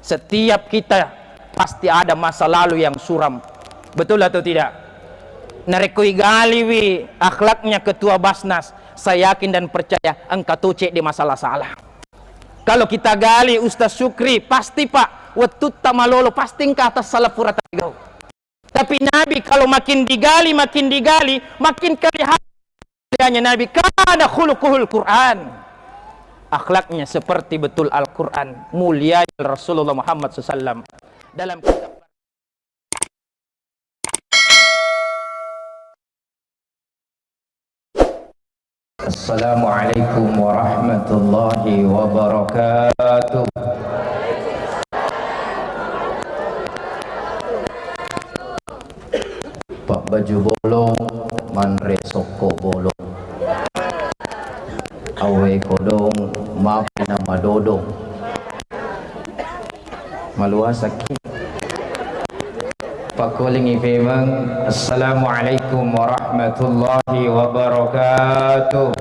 Setiap kita pasti ada masa lalu yang suram. Betul atau tidak? Narekui galiwi akhlaknya ketua Basnas, saya yakin dan percaya engkau tucek di masalah salah. Kalau kita gali Ustaz Syukri, pasti Pak wetut tamalolo pasti engkau atas salah pura tagau. Tapi Nabi kalau makin digali makin kelihatan Nabi kana khuluquhul Quran. Akhlaknya seperti betul Al-Quran, mulia Rasulullah Muhammad SAW dalam kitab. Assalamualaikum warahmatullahi wabarakatuh. Pak baju bolong manre soko bolong, awe kodong maafin nama dodong, malua sakit. Pak calling ifemang. Assalamualaikum warahmatullahi wabarakatuh.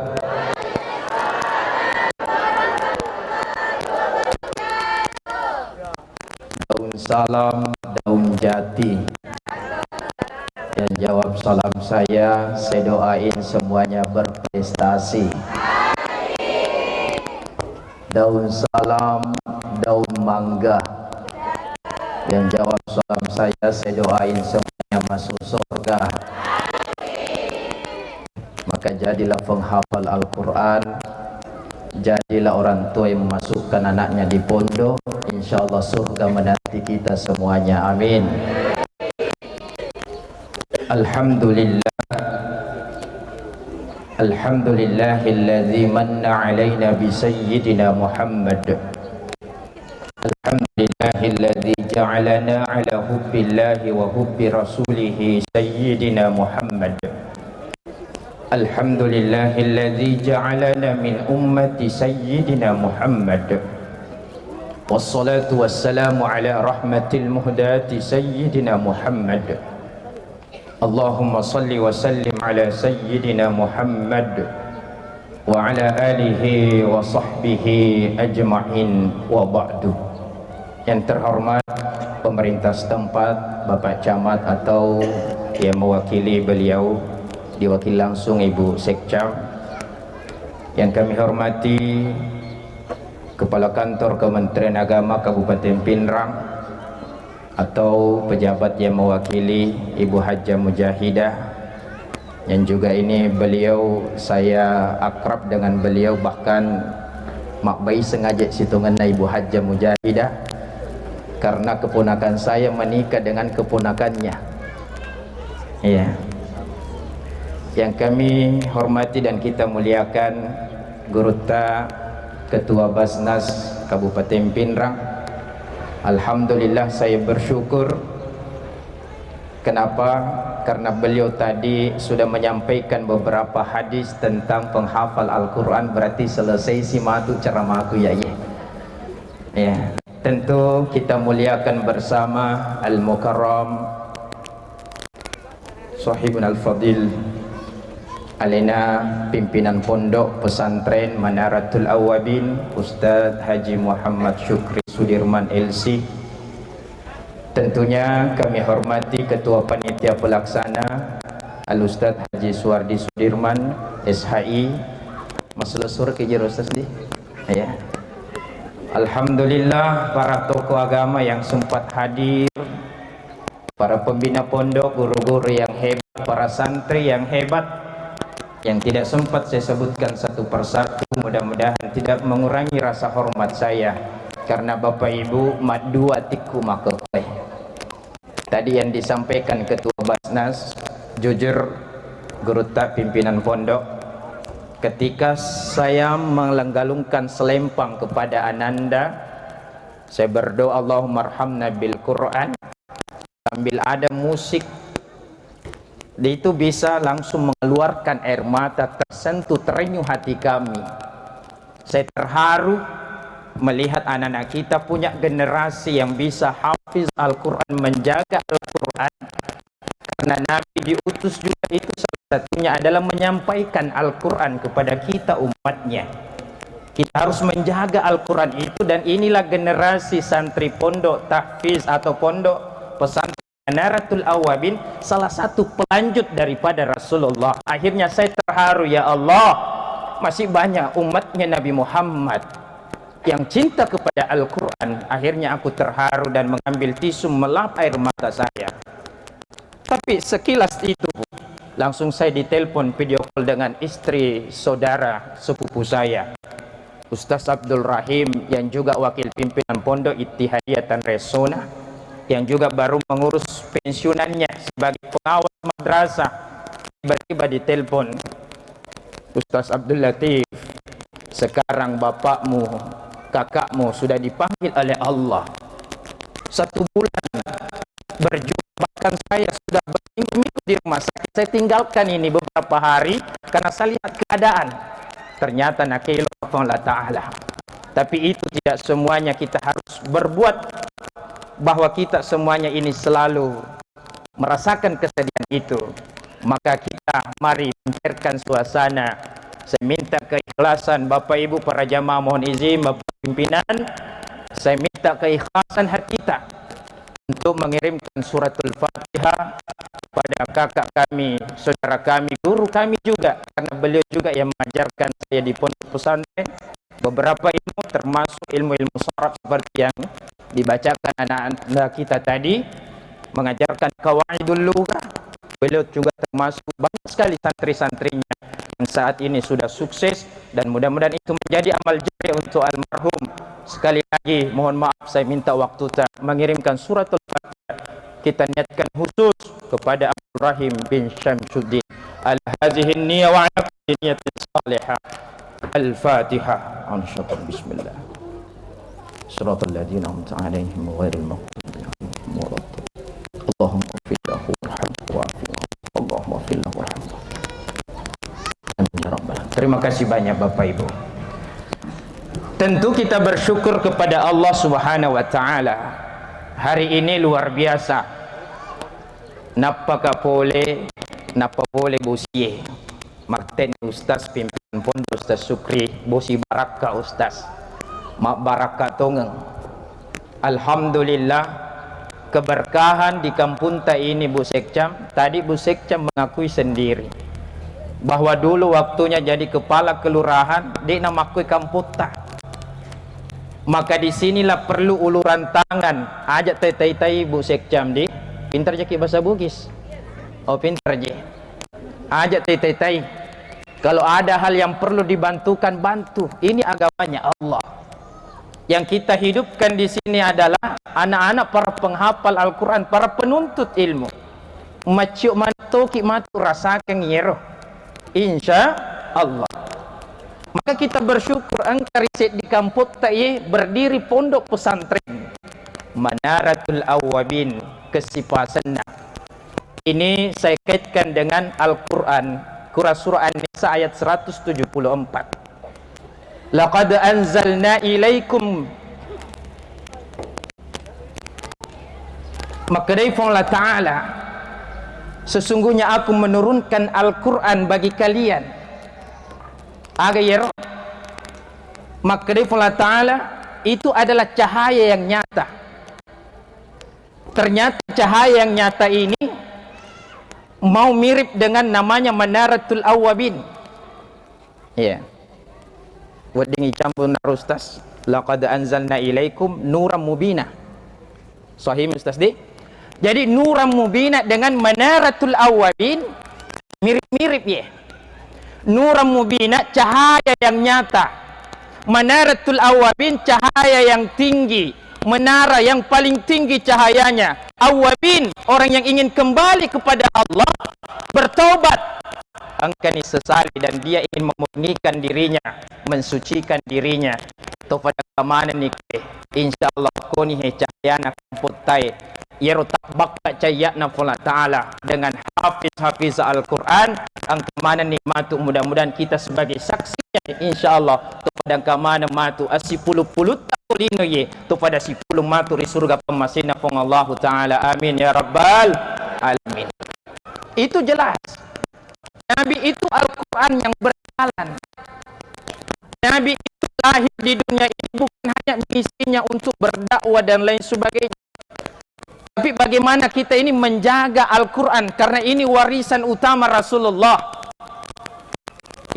Daun salam, daun jati. Yang jawab salam saya doain semuanya berprestasi. Daun salam, daun mangga. Yang jawab salam saya doain semuanya masuk surga. Maka jadilah penghafal Al-Quran, jadilah orang tua yang memasukkan anaknya di pondok, insyaallah surga menanti kita semuanya, amin. Alhamdulillah, alhamdulillahilladzi manna alaina bi sayyidina Muhammad. Alhamdulillahilladzi ja'alana ala hubbillahi wa hubbi rasulih sayyidina Muhammad. Alhamdulillahilladzi ja'alana min ummati sayyidina Muhammad. Wassalatu wassalamu ala rahmatil muhdati sayyidina Muhammad. Allahumma salli wa sallim ala sayyidina Muhammad wa ala alihi wa sahbihi ajma'in wa ba'du. Yang terhormat pemerintah setempat, Bapak Camat atau yang mewakili beliau, diwakil langsung Ibu Sekcam. Yang kami hormati Kepala Kantor Kementerian Agama Kabupaten Pinrang atau pejabat yang mewakili Ibu Hajjah Mujahidah, yang juga ini beliau saya akrab dengan beliau, bahkan mak bayi sengaja situngan Ibu Hajjah Mujahidah karena keponakan saya menikah dengan keponakannya. Iya. Yang kami hormati dan kita muliakan Gurutta Ketua Basnas Kabupaten Pinrang. Alhamdulillah saya bersyukur. Kenapa? Karena beliau tadi sudah menyampaikan beberapa hadis tentang penghafal Al-Quran, berarti selesai simatu ceramahku ya. Ya, tentu kita muliakan bersama Al-Mukarram Sahibun Al-Fadil Alena pimpinan pondok pesantren Manaratul Awabin Ustadz Haji Muhammad Syukri Sudirman LC. Tentunya kami hormati Ketua Panitia Pelaksana Al-Ustadz Haji Suwardi Sudirman SHI. Masalah surah kejar Ustadz di ya. Alhamdulillah para tokoh agama yang sempat hadir, para pembina pondok, guru-guru yang hebat, para santri yang hebat yang tidak sempat saya sebutkan satu persatu, mudah-mudahan tidak mengurangi rasa hormat saya karena Bapak Ibu madua tiku makokai. Tadi yang disampaikan Ketua Basnas, jujur Gurutta pimpinan pondok, ketika saya menggalungkan selempang kepada Ananda, saya berdoa Allahumma arhamna bil Quran, sambil ada musik itu bisa langsung mengeluarkan air mata, tersentuh, terenyuh hati kami. Saya terharu melihat anak-anak kita punya generasi yang bisa hafiz Al-Quran, menjaga Al-Quran, karena Nabi diutus juga itu salah satunya adalah menyampaikan Al-Quran kepada kita umatnya. Kita harus menjaga Al-Quran itu, dan inilah generasi santri pondok tahfiz atau pondok pesantren Manaratul Awwabin, salah satu pelanjut daripada Rasulullah. Akhirnya saya terharu, ya Allah, masih banyak umatnya Nabi Muhammad yang cinta kepada Al-Quran. Akhirnya aku terharu dan mengambil tisu melap air mata saya. Tapi sekilas itu, langsung saya ditelepon video call dengan istri saudara sepupu saya, Ustaz Abdul Rahim, yang juga wakil pimpinan Pondok Ittihadiyah Tanresona, yang juga baru mengurus pensiunannya sebagai pengawas madrasah. Tiba-tiba ditelepon, Ustaz Abdul Latif, sekarang bapakmu, kakakmu sudah dipanggil oleh Allah. 1 bulan berjuang, bahkan saya sudah berminggu-minggu di rumah sakit. Saya tinggalkan ini beberapa hari karena saya lihat keadaan. Ternyata nakil Allah Ta'ala. Tapi itu tidak semuanya kita harus berbuat, bahwa kita semuanya ini selalu merasakan kesedihan itu. Maka kita mari mencairkan suasana. Saya minta keikhlasan Bapak Ibu para jamaah, mohon izin Bapak pimpinan, saya minta keikhlasan hati kita untuk mengirimkan suratul Fatihah pada kakak kami, saudara kami, guru kami juga, karena beliau juga yang mengajarkan saya di pondok pesantren beberapa ilmu, termasuk ilmu-ilmu syarat seperti yang dibacakan anak-anak kita tadi, mengajarkan qawaidul lughah. Beliau juga termasuk banyak sekali santri-santrinya yang saat ini sudah sukses, dan mudah-mudahan itu menjadi amal jariah untuk almarhum. Sekali lagi mohon maaf, saya minta waktu tak mengirimkan suratul Fatihah. Kita niatkan khusus kepada Abdul Rahim bin Syamsuddin. Al-hazihi niyya wa ala niyatin salihah. Al-Fatihah. Bismillah. Siratal ladzina an'amta 'alaihim ghairil maghdubi 'alaihim waladdallin. Allahumma ighfir lahu warhamhu wa'afihi. Allahumma ighfir lahu warhamhu. Amin ya rabbal alamin. Terima kasih banyak Bapak Ibu. Tentu kita bersyukur kepada Allah Subhanahu wa taala. Hari ini luar biasa. Napa boleh bosie. Marten Ustaz pimpinan pondok Ustaz Sukri, bosi baraka Ustaz. Mak baraka tongeng. Alhamdulillah, keberkahan di kampung ini Bu Sekcam. Tadi Bu Sekcam mengakui sendiri bahwa dulu waktunya jadi kepala kelurahan dia namakui Kamputa. Maka disinilah perlu uluran tangan. Ajak tai Bu Sekcam di pintar je bahasa Bugis. Oh pintar je. Ajak tai. Kalau ada hal yang perlu dibantukan, bantu. Ini agamanya Allah. Yang kita hidupkan di sini adalah anak-anak para penghafal Al-Quran, para penuntut ilmu. Maciuk matoki matu rasakan nyeroh. Insya Allah. Maka kita bersyukur angka riset di kampung ta'i berdiri pondok pesantren Manaratul Awwabin Kesipasanna. Ini saya kaitkan dengan Al-Quran, surah An-Nisa ayat 174. Laqad anzalna ilaikum, maka dari Allah Ta'ala, sesungguhnya aku menurunkan Al-Quran bagi kalian. Agayero, maka dari Allah Ta'ala, itu adalah cahaya yang nyata. Ternyata cahaya yang nyata ini mau mirip dengan namanya Manaratul Awwabin. Ya. Wadingi campur narustas. Laqad anzalna ilaikum nuram mubina. Sahih Ustaz di. Jadi nuram mubina dengan Manaratul Awwabin mirip-mirip ya. Nuram mubina cahaya yang nyata. Manaratul Awwabin cahaya yang tinggi. Menara yang paling tinggi cahayanya. Awwabin, orang yang ingin kembali kepada Allah, bertobat, angkani sesali, dan dia ingin memurnikan dirinya, mensucikan dirinya. Atau pada kemana nih? Insyaallah koni he cahayana kamputai. Yero tabak cahayana Allah Ta'ala dengan hafiz Al-Quran. Ang kemana nikmatu, mudah-mudahan kita sebagai saksinya insyaallah. Tu pada kemana matu asipuluh-puluh lino ye tu pada si puluh matu di surga pemasina pong Allah Ta'ala. Amin ya rabbal alamin. Itu jelas. Nabi itu Al-Quran yang berjalan. Nabi itu lahir di dunia ini bukan hanya misinya untuk berdakwah dan lain sebagainya, tapi bagaimana kita ini menjaga Al-Quran, karena ini warisan utama Rasulullah.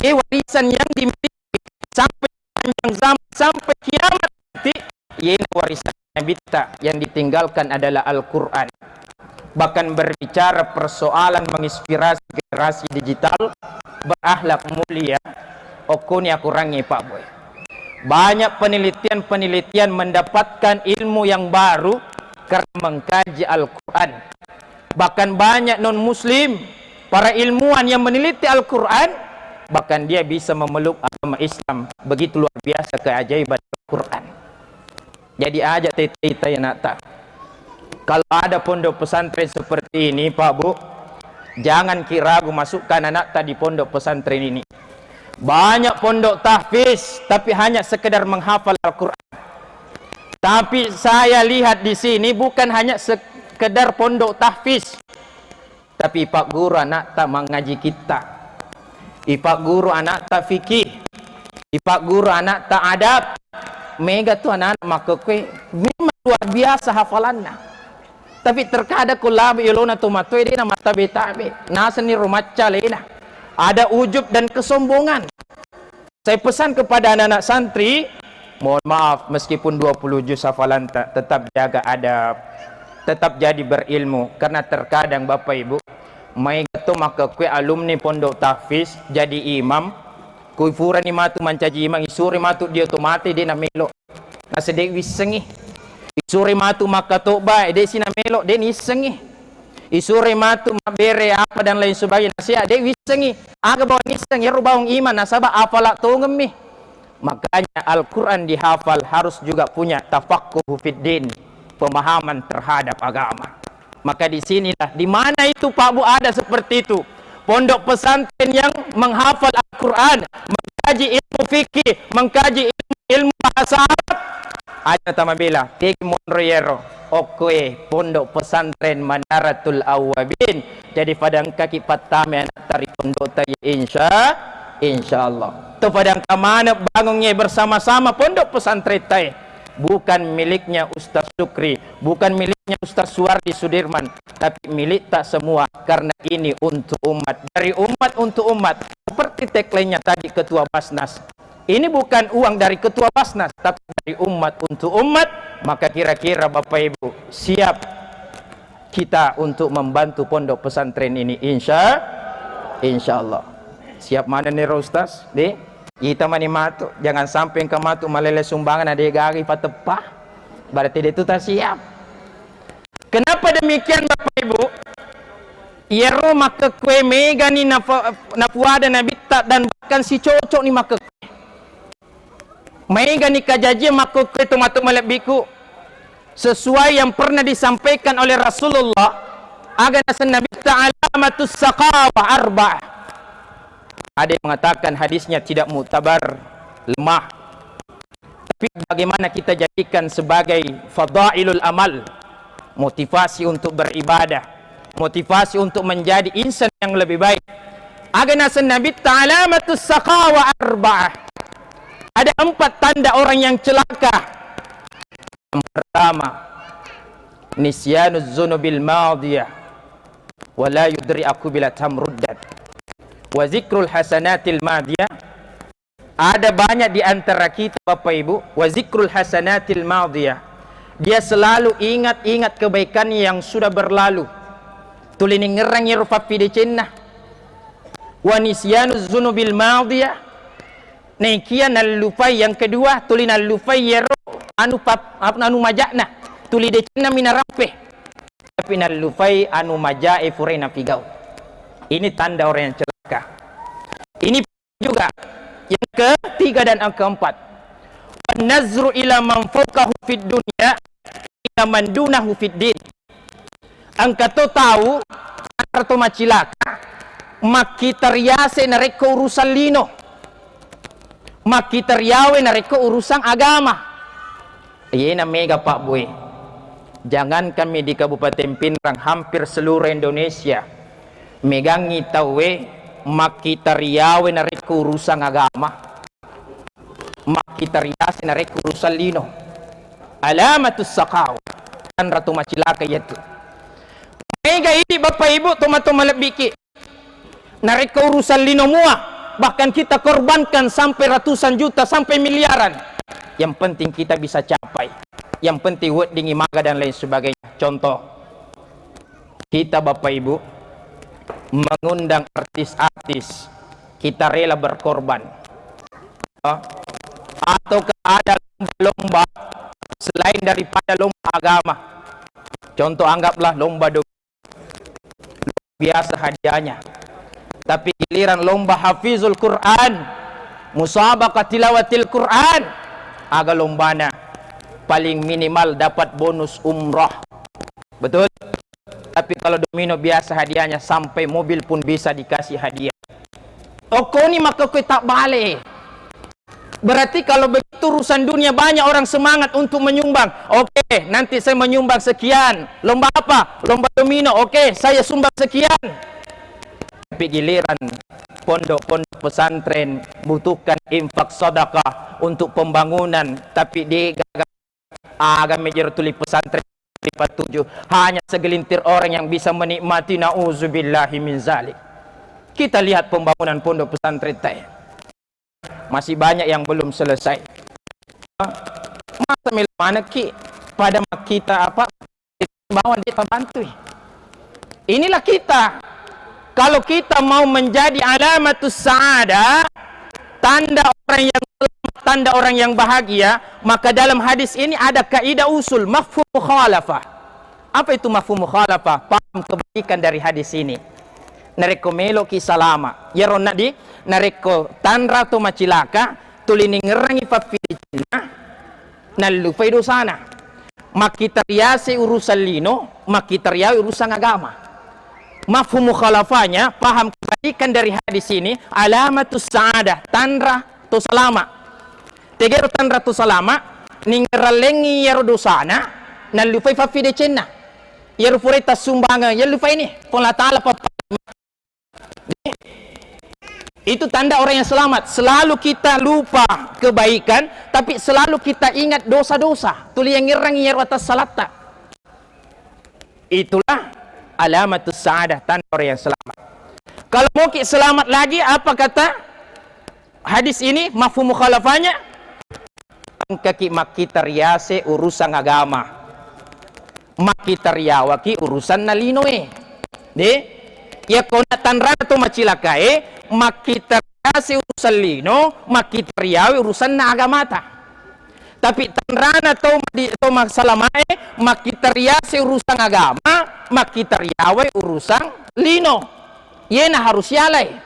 Ini warisan yang dimiliki sampai panjang zaman, sampai kiamat nanti. Ini warisan Nabi kita yang ditinggalkan adalah Al-Quran. Bahkan berbicara persoalan menginspirasi generasi digital berakhlak mulia, okuni kurangi Pak Boy. Banyak penelitian-penelitian mendapatkan ilmu yang baru karena mengkaji Al-Quran. Bahkan banyak non-muslim, para ilmuwan yang meneliti Al-Quran, bahkan dia bisa memeluk agama Islam. Begitu luar biasa keajaiban Al-Quran. Jadi ajak tita yang nak, kalau ada pondok pesantren seperti ini Pak Bu, jangan kira ragu masukkan anak tadi pondok pesantren ini. Banyak pondok tahfiz tapi hanya sekedar menghafal Al-Quran. Tapi saya lihat di sini bukan hanya sekedar pondok tahfiz, tapi Pak Guru anak tak mengaji kita, Pak Guru anak tak fikih, Pak Guru anak tak adab. Mega tu anak maka kue memang luar biasa hafalannya. Tapi terkadang kulab ilona tumatoi dia nama tabe nasa ni rumaca lena. Ada ujub dan kesombongan. Saya pesan kepada anak-anak santri, mohon maaf meskipun 20 juz hafalan tetap jaga adab, tetap jadi berilmu, karena terkadang Bapak Ibu mai gato maka kue alumni pondok tahfiz jadi imam, kue fura ni matu mancaji imam isuri matu dia tu mati dia na melo. Nasa dek wisengi. Isuri matu maka toba dek sina melo dia ni sengi. Isuri matu mabere apa dan lain sebagainya sia dek wisengi. Aga bawa niseng ya rubawang iman nasaba afala tongem mi. Makanya Al-Quran dihafal harus juga punya tafaqquh fid din, pemahaman terhadap agama. Maka di sinilah, di mana itu Pak Bu ada seperti itu. Pondok pesantren yang menghafal Al-Quran, mengkaji ilmu fikih, mengkaji ilmu bahasa Arab. Ada tamabila, Tegi Monroyero, oke, pondok pesantren Manaratul Awwabin. Jadi padang kaki patame anak tari pondok tayi insya Allah. Itu padang kamana bangunnya bersama-sama pondok pesantren tayi. Bukan miliknya Ustaz Sukri, bukan miliknya Ustaz Suwardi Sudirman, tapi milik tak semua, karena ini untuk umat, dari umat untuk umat. Seperti tagline-nya tadi Ketua Basnas, ini bukan uang dari Ketua Basnas, tapi dari umat untuk umat. Maka kira-kira Bapak Ibu siap kita untuk membantu pondok pesantren ini, insya Allah. Siap mana nih Ustaz? Kita mani matu, jangan sampai ke matu malele sumbangan ada gari patepah. Berarti itu tak siap. Kenapa demikian Bapak Ibu? Yero maka kue mega ni napuada nabita dan bahkan si cocok ni maka kue. Mega ni kajaji maka kue tomato malebiku. Sesuai yang pernah disampaikan oleh Rasulullah, agar Nabi ta'alamatus saqawah arba'ah. Ada yang mengatakan hadisnya tidak mutabar, lemah. Tapi bagaimana kita jadikan sebagai fadailul amal, motivasi untuk beribadah, motivasi untuk menjadi insan yang lebih baik. Aganasan Nabi ta'alamatus saqawa arba'ah. Ada 4 tanda orang yang celaka. Yang pertama, nisyanuz zunubil madiyah wa la yudri'aku bila tamruddat. Wa zikrul hasanatil madiyah. Ada banyak di antara kita Bapak Ibu, wa zikrul hasanatil madiyah, dia selalu ingat-ingat kebaikan yang sudah berlalu. Tulini ngerang yirfa fi dicinna. Wa nisyanuz zunubil madiyah, nekian al-lufai. Yang kedua, tulin al-lufai yero anu majakna, tuli dicinna minarape, tapi al-lufai anu majae furena figau. Ini tanda orang yang celaka. Ini juga yang ketiga dan yang keempat, nazru ila man fawqahu fid dunya ila man dunahu fid din. Angkato tahu atau macilaka makitariase nareko urusan lino, makitariawe nareko urusan agama. Iya mega Pak Boy. Jangan kami di Kabupaten Pinrang, hampir seluruh Indonesia megangi tawe makitariawe nareko urusan agama, kita riasi na rek urusan lino. Alamatus sakaw. Tan ratu macilaka yaitu. Mega ini Bapak Ibu toma-toma lebiki. Narek urusan lino mua. Bahkan kita korbankan sampai ratusan juta, sampai miliaran. Yang penting kita bisa capai. Yang penting wedding imaga dan lain sebagainya. Contoh, kita Bapak Ibu mengundang artis-artis, kita rela berkorban. Atau ada lomba selain daripada lomba agama. Contoh anggaplah lomba biasa hadiahnya. Tapi giliran lomba hafizul Quran, musabaqah tilawatil Quran, aga lombana paling minimal dapat bonus umrah. Betul? Tapi kalau domino biasa hadiahnya sampai mobil pun bisa dikasih hadiah. Toko ni maka kau tak balik. Berarti kalau begitu urusan dunia banyak orang semangat untuk menyumbang. Oke, nanti saya menyumbang sekian. Lomba apa? Lomba domino. Oke, saya sumbang sekian. Tapi giliran pondok-pondok pesantren butuhkan infak sedekah untuk pembangunan, tapi di agama tuli pesantren lipat 7 hanya segelintir orang yang bisa menikmati. Nauzubillahi min zalik. Kita lihat pembangunan pondok pesantren masih banyak yang belum selesai. Masa mana ki pada kita apa bawa kita bantu. Inilah kita. Kalau kita mau menjadi alamatus sa'adah, tanda orang yang selamat, tanda orang yang bahagia, maka dalam hadis ini ada kaidah usul mafhum mukhalafah. Apa itu mafhum mukhalafah? Paham kebaikan dari hadis ini. Nareko melo ki salama. Ya rona di nareko tanra to macilaka tulini ngerangi papilina nalu faido sana. Makita riase urusan lino, makita riawi urusan agama. Mafhum mukhalafahnya, paham kebaikan dari hadis ini, alamatus sa'adah, tanra to salama. Tegero tanra to salama, ningeralengi yaro dosana, nalufay fafide cenna. Yaro furita sumbanga, yalufay ini, pula ta'ala itu tanda orang yang selamat. Selalu kita lupa kebaikan, tapi selalu kita ingat dosa-dosa. Tuli yang ngirangi yaro atas salata. Itulah alamatus sa'adah, tanda orang yang selamat. Kalau mau selamat lagi, apa kata hadis ini? Mafhum mukhalafahnya, kaki makita riase urusan agama, makita riawaki urusan nalinoe. De ya kona tanrana to macilakae, makita riase urusan lino, makita riawe urusan na agamata. Tapi tanrana to masalamae, makita riase urusan agama, makita riawe urusan lino. Yena harus yalai.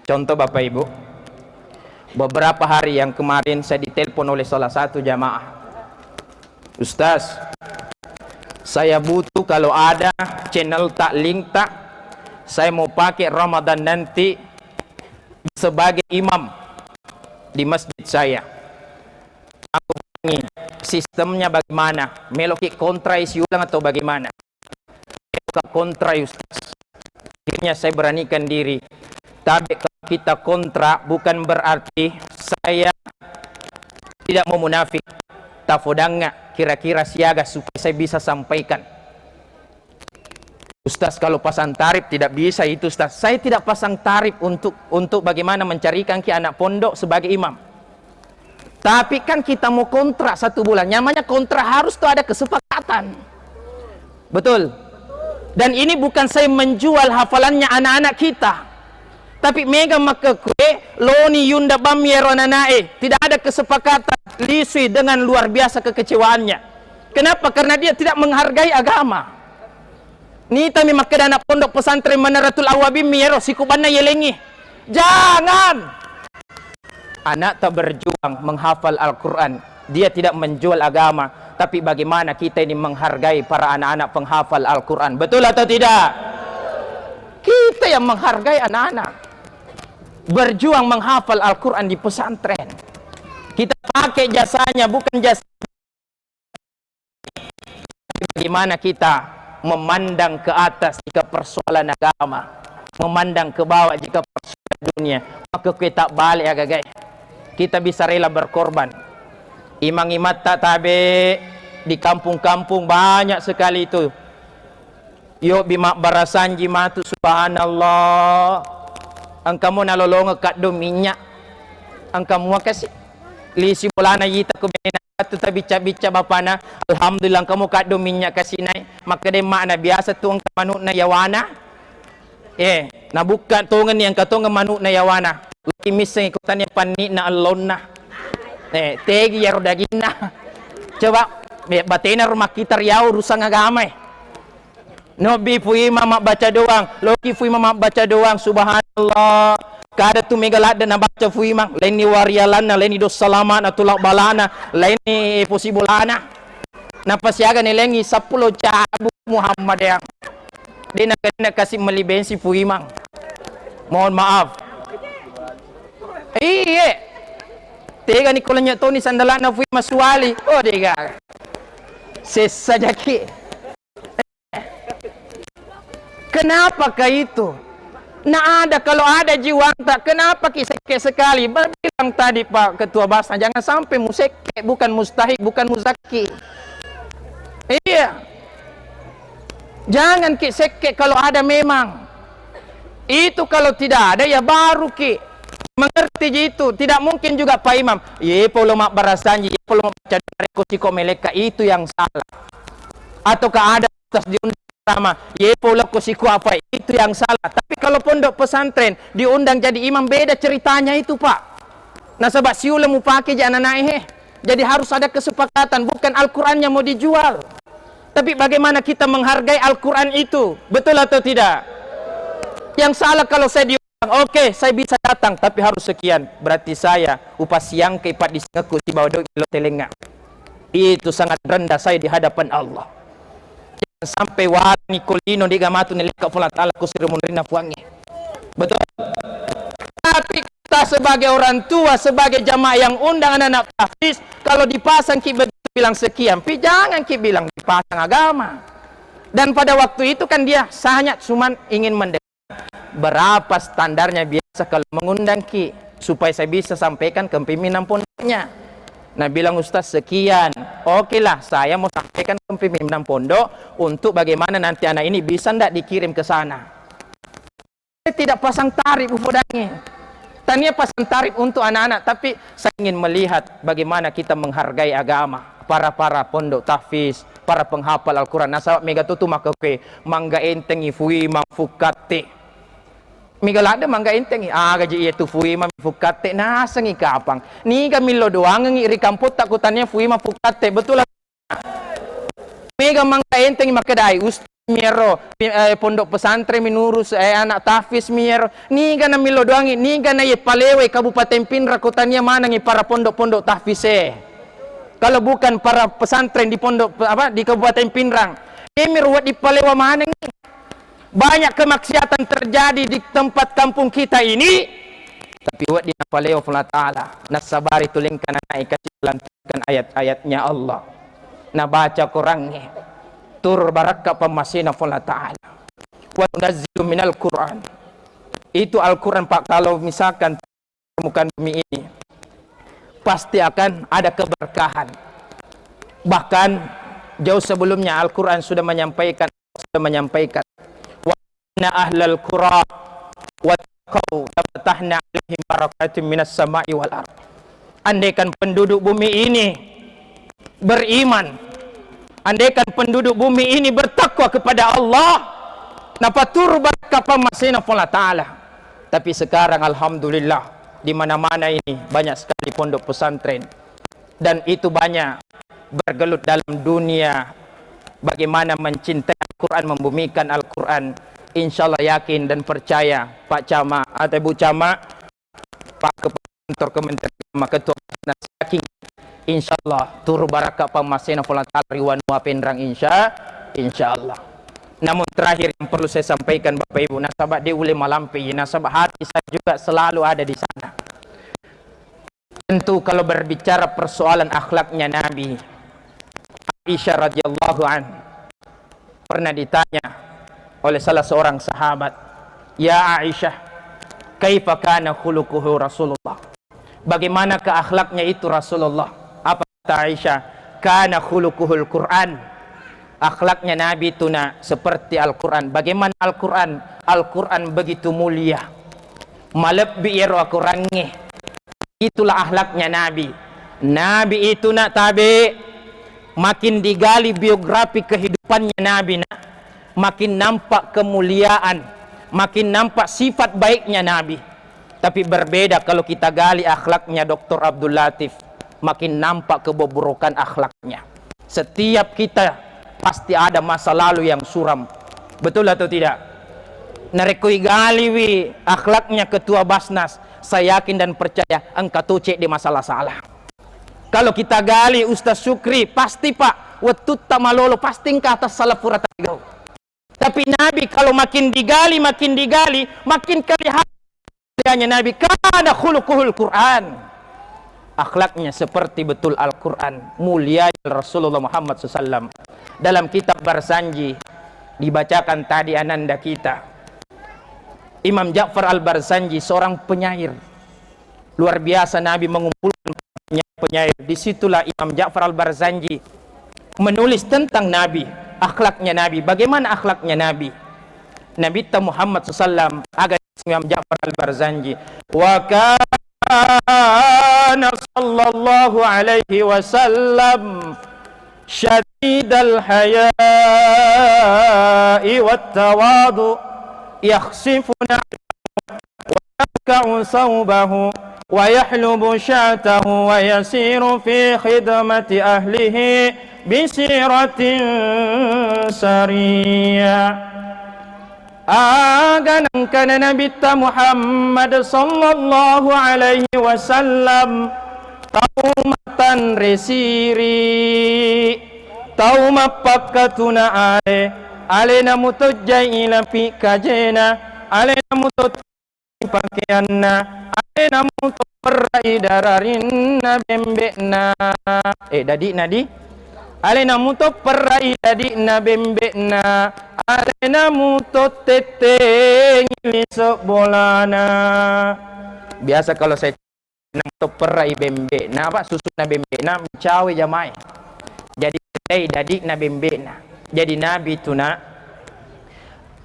Contoh Bapak Ibu, beberapa hari yang kemarin saya ditelepon oleh salah satu jamaah. Ustaz, saya butuh kalau ada channel tak link tak, saya mau pakai Ramadan nanti sebagai imam di masjid saya. Aku ingin sistemnya bagaimana? Meloki kontra isi ulang atau bagaimana? Kontra Ustaz. Akhirnya saya beranikan diri. Tapi kalau kita kontra bukan berarti saya tidak mau munafik. Tafodanga kira-kira siaga supaya saya bisa sampaikan. Ustaz, kalau pasang tarif tidak bisa itu Ustaz. Saya tidak pasang tarif untuk bagaimana mencarikan ke anak pondok sebagai imam. Tapi kan kita mau kontrak 1 bulan. Namanya kontrak harus tuh ada kesepakatan. Betul. Dan ini bukan saya menjual hafalannya anak-anak kita. Tapi mega maka kue loni yunda bamieronanae. Tidak ada kesepakatan. Lisui dengan luar biasa kekecewaannya. Kenapa? Karena dia tidak menghargai agama. Nita mi maka anak pondok pesantren Manaratul Awabim miero sikubana yelengi. Jangan. Anak tak berjuang menghafal Al-Quran. Dia tidak menjual agama. Tapi bagaimana kita ini menghargai para anak-anak penghafal Al-Quran. Betul atau tidak? Kita yang menghargai anak-anak. Berjuang menghafal Al-Quran di pesantren. Kita pakai jasanya, bukan jasa. Bagaimana kita memandang ke atas jika persoalan agama, memandang ke bawah jika persoalan dunia. Maka kita balik agak-agak. Kita bisa rela berkorban. Imam-imam tak tabe di kampung-kampung banyak sekali itu. Yuk bimak barasan jimatu subhanallah. Angkamu nalolong kat do minyak. Angkamu kasih lisi bulana yita ko bena tu tabica-bica bapana. Alhamdulillah kamu kat do minyak kasih nai. Maka de makna biasa tu angka manuk na yawana. Na bukan tungan yang katonga manuk na yawana. Laki miseng ikutan yang panik na alonna. Tegi ya rodagina. Coba batena rumah kita riau rusang agama. Nobi fui mama baca doang, loki fui mama baca doang, subhanallah. Kada tu megalad dan baca fui mang, lain ni warialana, lain ni dos salaman atulak balana, lain ni posibulana. Napa siaga ni lengi 10 cabu Muhammad yang dia nak kasih melibensi fui mang. Mohon maaf. Iya. Tega ni kolanya Tony sandalana fui masuali. Oh tega. Sesajaki. Kenapakah itu? Nah ada, kalau ada jiwa tak, kenapa kiseke sekali? Bilang tadi Pak Ketua Basna, jangan sampai museke, bukan mustahik, bukan muzaki. Iya. Jangan kiseke kalau ada memang. Itu kalau tidak ada ya baru ki. Mengerti itu, tidak mungkin juga Pak Imam. Ye polo mak barasanji, ye polo mak baca dari kusiko meleka, itu yang salah. Ataukah ada atas diundang sama ye pola kusiku apa, itu yang salah. Tapi kalau pondok pesantren diundang jadi imam, beda ceritanya itu Pak. Nah sebab siula mau pakai jangan naik, jadi harus ada kesepakatan. Bukan Al-Qurannya mau dijual, tapi bagaimana kita menghargai Al-Quran itu, betul atau tidak? Yang salah kalau saya diundang, oke, saya bisa datang, tapi harus sekian, berarti saya upah siang keipat di singaku si bawa do telenga. Itu sangat rendah saya di hadapan Allah. Sampai wani kolino di gamatu nilika pula ta'ala kusirimunrina puangi. Betul. Tapi kita sebagai orang tua, sebagai jamaah yang undang anak-anak tahfiz, kalau dipasang ki begitu bilang sekian, pi jangan ki bilang dipasang agama. Dan pada waktu itu kan dia hanya cuman ingin mendengar berapa standarnya biasa kalau mengundang ki, supaya saya bisa sampaikan ke pimpinan pondoknya. Nah bilang Ustaz sekian, oke lah saya mau sampaikan ke pimpinan pondok untuk bagaimana nanti anak ini bisa ndak dikirim ke sana. Saya tidak pasang tarif ufodangi, tanya pasang tarif untuk anak-anak, tapi saya ingin melihat bagaimana kita menghargai agama, para pondok tahfiz, para penghafal Al-Quran. Nah sahabat mega tutu maka ke mangga entengi fui mangfukate. Migalada mangga enteng gaji itu fui ma fukate na sangi kapang ni kami lo doang ngi ri kamput takutannya fui ma fukate, betul mega mangga enteng makadai ustaz miero pondok pesantren minurus anak tahfiz miero ni kana milo doang ni kana ye Palewe Kabupaten Pinra kotanya mana ngi para pondok-pondok tahfiz kalau bukan para pesantren di pondok di Kabupaten Pinrang ini ruwet di Palewa mana ngi. Banyak kemaksiatan terjadi di tempat kampung kita ini, tapi buat di Napaleo Ta'ala nasabari tulingkan naik kasih lantunkan ayat-ayatnya Allah, na baca Qur'annya tur baraka pamasina Ta'ala wa nunazzilu minal Qur'an. Itu Al-Quran Pak, kalau misalkan permukaan bumi ini pasti akan ada keberkahan. Bahkan jauh sebelumnya Al-Quran sudah menyampaikan Inna ahlal qura wattaqau fatahna alaihim barakatim minas sama'i wal ardh. Andaikan penduduk bumi ini beriman, andaikan penduduk bumi ini bertakwa kepada Allah, napa tur barakah pamasina Allah Ta'ala. Tapi sekarang alhamdulillah di mana-mana ini banyak sekali pondok pesantren, dan itu banyak bergelut dalam dunia bagaimana mencintai Al-Quran, membumikan Al-Quran. Insyaallah yakin dan percaya Pak Camat atau Ibu Camat, Pak Kepala Kantor Kementerian Ketua yakin insyaallah tur barakah pamasina Allah Ta'ala riwan wa penrang insyaallah. Namun terakhir yang perlu saya sampaikan Bapak Ibu, nasabah di ulama lampi, nasabah hati saya juga selalu ada di sana. Tentu kalau berbicara persoalan akhlaknya Nabi, Aisyah radhiyallahu an pernah ditanya oleh salah seorang sahabat, ya Aisyah, kaifa kana khuluquhu Rasulullah, bagaimana ke akhlaknya itu Rasulullah? Apa Aisyah, kana khuluquhul Quran. Akhlaknya Nabi itu seperti Al-Quran. Bagaimana Al-Quran? Al-Quran begitu mulia, malebbi iro Al-Qurannya. Itulah akhlaknya Nabi. Nabi itu tabi, makin digali biografi kehidupannya Nabi makin nampak kemuliaan, makin nampak sifat baiknya Nabi. Tapi berbeda kalau kita gali akhlaknya Dr. Abdul Latif, makin nampak kebobrokan akhlaknya. Setiap kita pasti ada masa lalu yang suram. Betul atau tidak? Narekui gali wi akhlaknya Ketua Basnas, saya yakin dan percaya engkau tucek di masalah salah. Kalau kita gali Ustaz Syukri, pasti Pak wetut tamalolo, pasti engkau atas salah pura tagau. Tapi Nabi kalau makin digali makin kelihatan Nabi kana khuluquhul Quran. Akhlaknya seperti betul Al-Quran, mulia Rasulullah Muhammad SAW. Dalam kitab Barsanji dibacakan tadi ananda kita, Imam Ja'far Al-Barsanji seorang penyair luar biasa. Nabi mengumpulkan penyair. Disitulah Imam Ja'far Al-Barsanji menulis tentang Nabi, akhlaknya Nabi. Bagaimana akhlaknya Nabi? Nabi Muhammad SAW, agar Imam Ja'far Al-Barsanji, wa kana sallallahu alaihi wasallam syadidal haya'i wat tawadu, yakhsifuna wa yaka'u sawbahu wa yahlubu syatahu wa yasiru fi khidmati ahlihi bisiratin sariyah. Aganang kana Nabi Muhammad sallallahu alaihi wasallam taumatan resiri tauma pakkatuna alena mutujjai lapi kajena alena mutut pakaianna alena mutut perai dararinna bembekna dadi nadi alena mutut perai dadi na bembekna alena mutut teteng lisok bolana. Biasa kalau saya mutut perai bembe na apa susu na bembe na cawe jamai, jadi dadi na bembe na. Jadi Nabi itu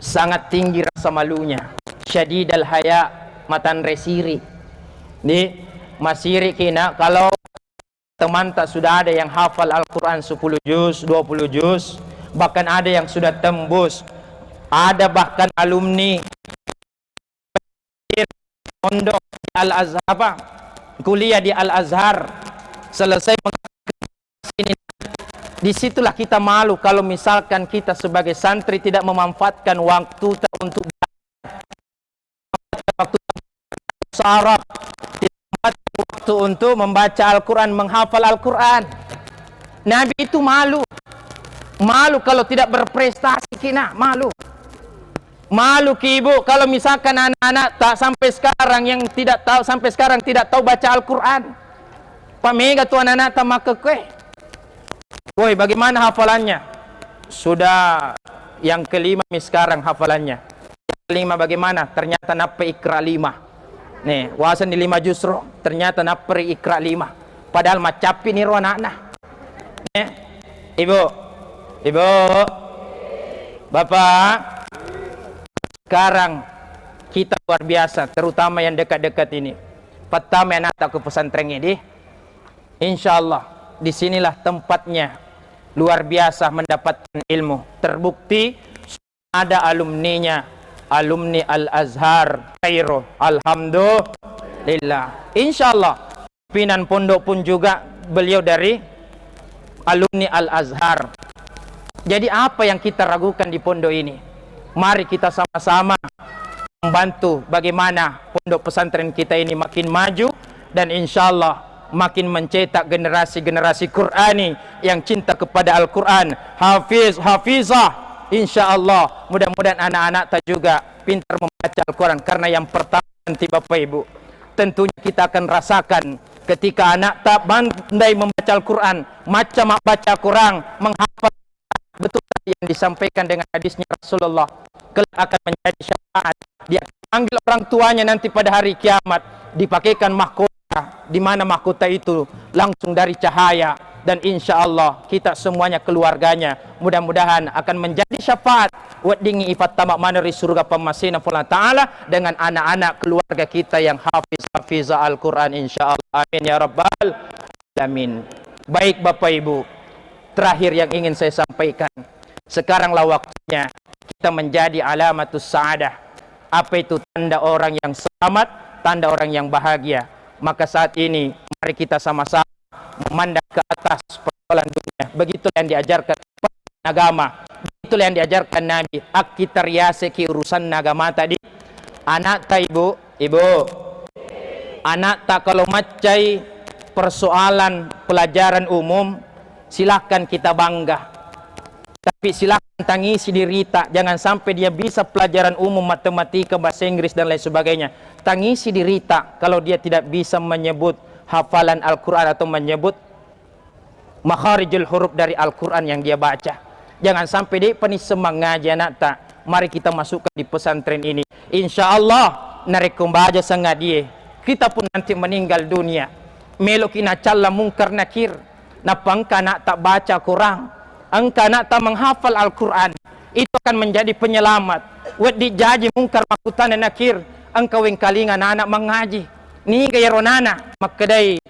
sangat tinggi rasa malunya, syadidal haya, matan resiri ni masiri kina. Kalau teman tak sudah ada yang hafal Al-Quran 10 juz, 20 juz, bahkan ada yang sudah tembus, ada bahkan alumni pondok Al-Azhar kuliah di Al-Azhar selesai sini. Disitulah kita malu kalau misalkan kita sebagai santri tidak memanfaatkan waktu untuk waktu saraf, waktu untuk membaca Al-Quran, menghafal Al-Quran. Nabi itu malu kalau tidak berprestasi kina, malu ibu kalau misalkan anak-anak tak sampai sekarang yang tidak tahu sampai sekarang tidak tahu baca Al-Quran. Pak Mega tuan anak tak maka kue. Woi, bagaimana hafalannya? Sudah yang kelima sekarang hafalannya. Yang kelima bagaimana? Ternyata napa Iqra 5. Nih, wawasan di 5 justru ternyata napa Iqra 5. Padahal macapi nih anak-anak. Nih, Ibu, Bapak, sekarang kita luar biasa, terutama yang dekat-dekat ini. Pertama yang datang ke pesantren ini, insya Allah disinilah tempatnya luar biasa mendapatkan ilmu. Terbukti ada alumninya, alumni Al-Azhar Cairo. Alhamdulillah. Insya Allah pimpinan pondok pun juga beliau dari alumni Al-Azhar. Jadi apa yang kita ragukan di pondok ini? Mari kita sama-sama membantu bagaimana pondok pesantren kita ini makin maju dan insya Allah makin mencetak generasi-generasi Qurani yang cinta kepada Al-Quran, hafizah. Insya Allah mudah-mudahan anak-anak tak juga pintar membaca Al-Quran. Karena yang pertama nanti Bapak Ibu, tentunya kita akan rasakan ketika anak tak pandai membaca Al-Quran, macam baca kurang, menghafal betul yang disampaikan dengan hadisnya Rasulullah, kelak akan menjadi syafaat. Dia panggil orang tuanya nanti pada hari kiamat, dipakaikan mahkota, di mana mahkota itu langsung dari cahaya dan insya Allah kita semuanya keluarganya mudah-mudahan akan menjadi syafaat buat dingi ifat tamak maneri surga pemasina Allah Ta'ala dengan anak-anak keluarga kita yang hafiz Al-Quran insya Allah. Amin ya rabbal alamin. Baik Bapak Ibu, terakhir yang ingin saya sampaikan, sekaranglah waktunya kita menjadi alamatus sa'adah. Apa itu tanda orang yang selamat, tanda orang yang bahagia? Maka saat ini mari kita sama-sama memandang ke atas persoalan dunia. Begitulah yang diajarkan agama, begitulah yang diajarkan Nabi. Ak kita riase ki urusan agama tadi. Anak ta ibu, anak tak kalau macai persoalan pelajaran umum silahkan kita bangga, tapi silahkan tangisi dirita. Jangan sampai dia bisa pelajaran umum, matematika, bahasa Inggris dan lain sebagainya, tangisi dirita kalau dia tidak bisa menyebut hafalan Al-Quran atau menyebut makharijul huruf dari Al-Quran yang dia baca. Jangan sampai dia penis semangat anak tak. Mari kita masukkan di pesantren ini, insya Allah narek kumbaja sangat dia. Kita pun nanti meninggal dunia melok ina calla mungkar nakir, napangka nak tak baca Quran, engka nak tak menghafal Al-Quran, itu akan menjadi penyelamat. Wad dijaji mungkar makutan nakir, engkau yang kalingan anak mengaji ni kaya ronana makadai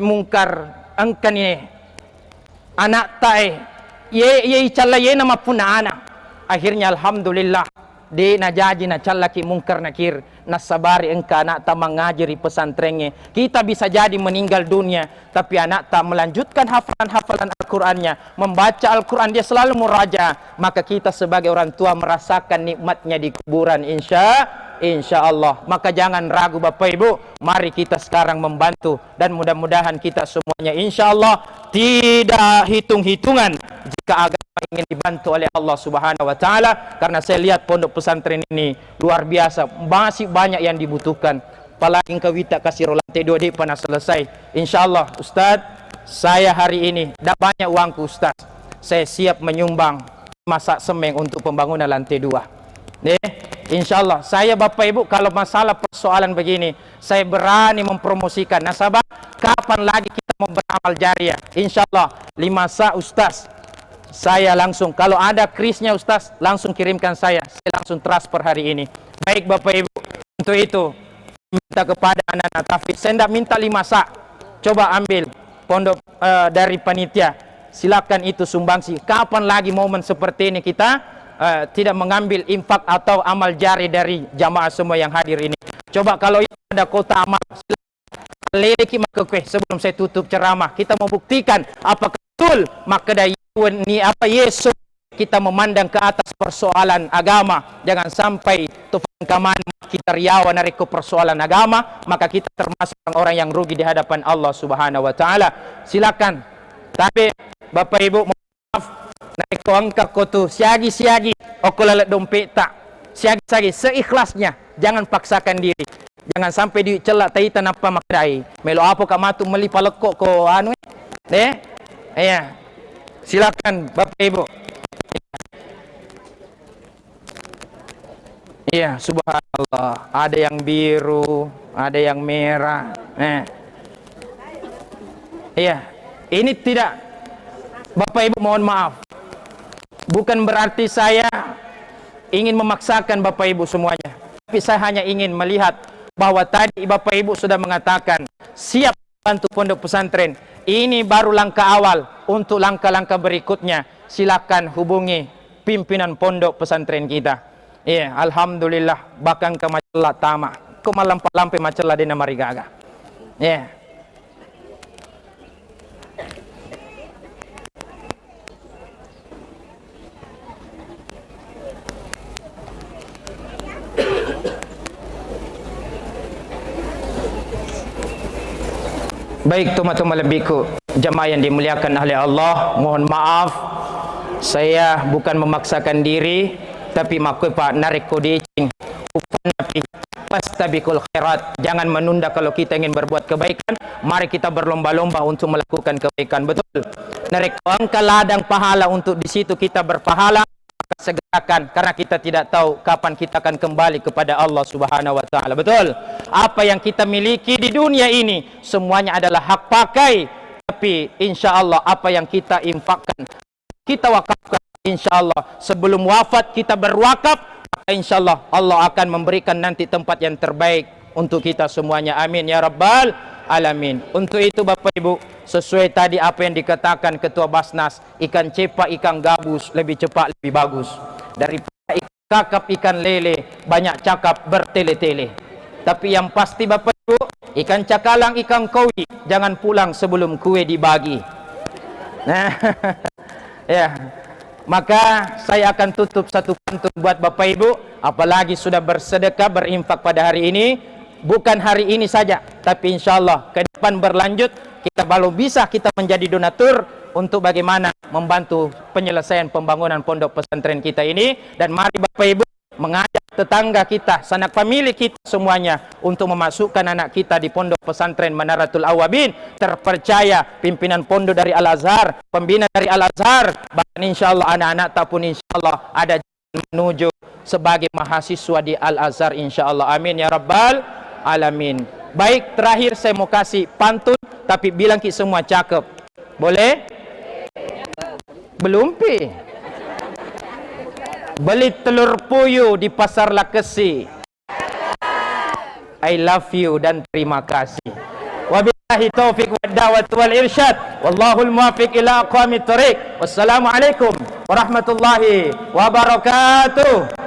mungkar engka ni anak tae ye calla ye nama puna anak. Akhirnya alhamdulillah de na jaji na calla ki mungkar nakir nasabari engka anak tak mengajari pesantrennya. Kita bisa jadi meninggal dunia tapi anak tak melanjutkan hafalan-hafalan Al-Qur'annya, membaca Al-Qur'an, dia selalu muraja, maka kita sebagai orang tua merasakan nikmatnya di kuburan insya Allah. Maka jangan ragu Bapak Ibu, mari kita sekarang membantu dan mudah-mudahan kita semuanya insya Allah tidak hitung-hitungan jika agama ingin dibantu oleh Allah Subhanahu wa Ta'ala. Karena saya lihat pondok pesantren ini luar biasa, masih banyak yang dibutuhkan. Apalagi kawita kasih lantai 2 di panas selesai. Insya Allah Ustaz, saya hari ini dah banyak uangku Ustaz, saya siap menyumbang masak semeng untuk pembangunan lantai 2. Insya Allah saya Bapak Ibu, kalau masalah persoalan begini saya berani mempromosikan nasabah. Kapan lagi kita mau beramal jariah? Insya Allah 5 sa Ustaz, saya langsung kalau ada krisnya Ustaz langsung kirimkan saya langsung transfer hari ini. Baik Bapak Ibu, untuk itu minta kepada anak-anak tahfidz, saya tidak minta 5 sa, coba ambil pondok dari panitia, silakan itu sumbangsi. Kapan lagi momen seperti ini kita tidak mengambil infak atau amal jari dari jamaah semua yang hadir ini. Coba kalau ada kota amal, leleki maka sebelum saya tutup ceramah, kita mau buktikan apakah betul maka dari ni apa Yesus kita memandang ke atas persoalan agama. Jangan sampai tufan kaman kita riawan dari persoalan agama, maka kita termasuk orang yang rugi di hadapan Allah Subhanahu wa Ta'ala. Silakan. Tapi Bapak Ibu maaf, naik angka kotu siagi okolalat dompet tak siagi seikhlasnya, jangan paksakan diri, jangan sampai dicela taitan apa makdai melo apa kamatu melipa lekok ko anu ya. Silakan Bapak Ibu. Iya, subhanallah, ada yang biru, ada yang merah. Iya, ini tidak, Bapak Ibu mohon maaf, bukan berarti saya ingin memaksakan Bapak Ibu semuanya, tapi saya hanya ingin melihat bahwa tadi Bapak Ibu sudah mengatakan siap bantu pondok pesantren. Ini baru langkah awal. Untuk langkah-langkah berikutnya silakan hubungi pimpinan pondok pesantren kita. Iya, alhamdulillah bahkan ke macela tama ke malampa-lampe macela dina marigaga. Iya. Baik teman-teman lebihku, jemaah yang dimuliakan oleh Allah, mohon maaf saya bukan memaksakan diri, tapi makoi pak narik kodecing upanapi pastabikul khairat. Jangan menunda kalau kita ingin berbuat kebaikan, mari kita berlomba-lomba untuk melakukan kebaikan. Betul, narik angka ladang pahala untuk di situ kita berpahala, segerakan, karena kita tidak tahu kapan kita akan kembali kepada Allah Subhanahu wa Ta'ala. Betul, apa yang kita miliki di dunia ini semuanya adalah hak pakai. tapi insya Allah apa yang kita infakkan, kita wakafkan, insya Allah sebelum wafat kita berwakaf, maka insya Allah Allah akan memberikan nanti tempat yang terbaik untuk kita semuanya. Amin ya rabbal alamin. Untuk itu Bapak Ibu, sesuai tadi apa yang dikatakan Ketua Basnas, ikan cepak, ikan gabus lebih cepat lebih bagus daripada ikan kakap, ikan lele banyak cakap bertele-tele. Tapi yang pasti Bapak Ibu, ikan cakalang, ikan koi jangan pulang sebelum kue dibagi. Nah, ya. Maka saya akan tutup satu pantun buat Bapak Ibu, apalagi sudah bersedekah berinfak pada hari ini, bukan hari ini saja, tapi insya Allah ke depan berlanjut, kita baru bisa kita menjadi donatur untuk bagaimana membantu penyelesaian pembangunan pondok pesantren kita ini. Dan mari Bapak Ibu mengajak tetangga kita, sanak famili kita semuanya untuk memasukkan anak kita di pondok pesantren Manaratul Awabin, terpercaya, pimpinan pondok dari Al-Azhar, pembina dari Al-Azhar, bahkan insya Allah anak-anak tak pun insya Allah ada menuju sebagai mahasiswa di Al-Azhar insya Allah. Amin ya rabbal alamin. Baik, terakhir saya mau kasih pantun, tapi bilang kita semua cakep. Boleh? Belum pi. Beli telur puyuh di pasar Lakesi. I love you dan terima kasih. Wabillahi taufiq wad da'wat wal irsyad. Wallahul muwaffiq ila aqwamit thoriq. Wassalamualaikum warahmatullahi wabarakatuh.